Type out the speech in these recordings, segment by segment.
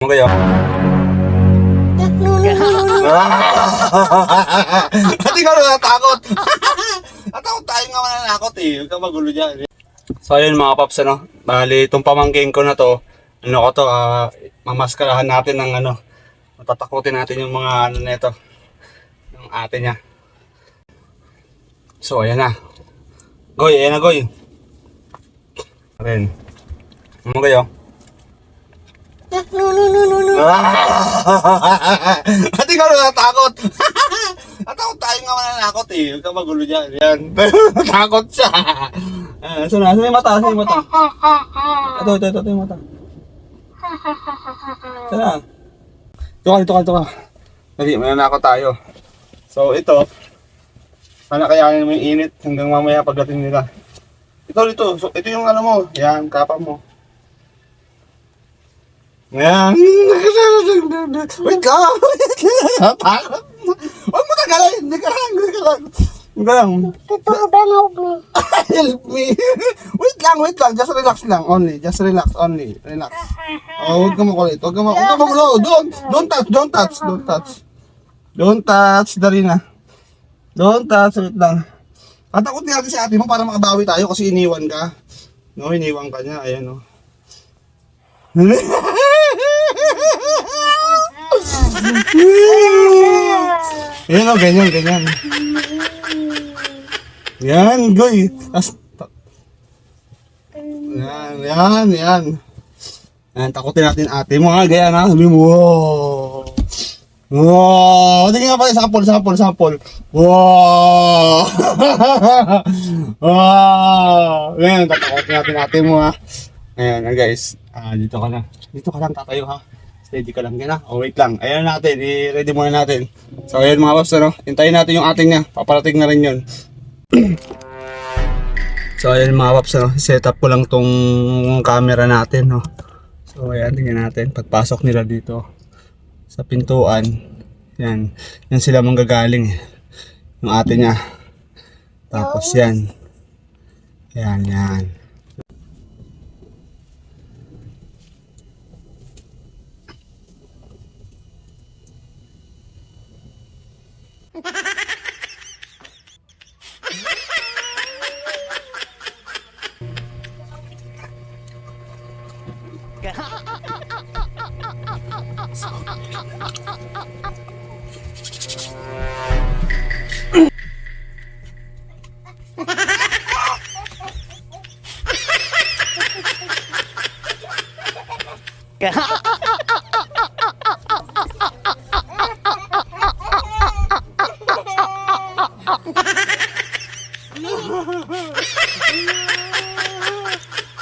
Ano kayo? Hindi ka natatakot. Natakot tayo nga mananakot eh. Huwag ka magulo dyan. So ayun mga paps, ano? Bali, itong pamangking ko na to, mamaskarahan natin ng matatakutin natin yung mga neto. Yung ate niya. So ayan na. Goy, ayan na Goy. Ayan. Ano kayo? Hindi ka natatakot. Natakot tayo nga mananakot eh. Huwag ka magulo dyan. Yan. Natakot siya. Saan yung mata? Saan yung mata? Ito yung mata. Saan? Ito ka. Dali, mananakot tayo. So ito, sana kayanin mo yung init hanggang mamaya pagdating nila. Ito. So, ito yung mo. Yan, kapa mo. Yan. Wait lang. Natakot. Huwag mo tagalin. Hindi ka lang. Help me. Wait lang. Just relax lang. Relax. Oh, huwag ka makulit. Huwag ka makulo. Don't touch. Dali na. Don't touch. Wait lang. Tatakotin natin si ate mo para makabawi tayo kasi iniwan ka. No, iniwan ka niya. Ayan, no. Ayan, no. Ganyan. Yan, Goy. Yan. Yan, takutin natin ate mo ha. Ganyan ha. Sabi mo, wow! Tingnan nga pala, sample. Wow! Wow! Ngayon, tatakotin natin ate mo ha. Ayan guys, dito ka lang tatayo ha. Steady ka lang yan ha. Oh, wait lang. Ayan natin, i-ready muna natin. So ayan mga paps, hintayin natin yung ating niya. Paparating na rin yun. So ayan mga paps, set up ko lang tong camera natin. So ayan, tingnan natin. Pagpasok nila dito sa pintuan, yan sila manggagaling yung ate niya. Tapos yan.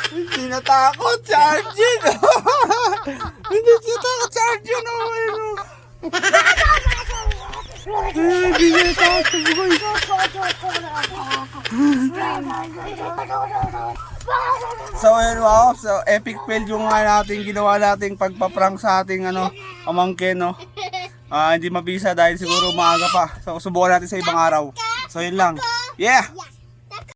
Hindi natakot si Arjun. Hindi siya takot si Arjun. Hindi niya takot. So ayun wow, so epic fail yung ginawa nating pagpa-prank sa ating pamangkin, no. Hindi mabisa dahil siguro maaga pa. So subukan natin sa ibang araw. So yun lang. Yeah.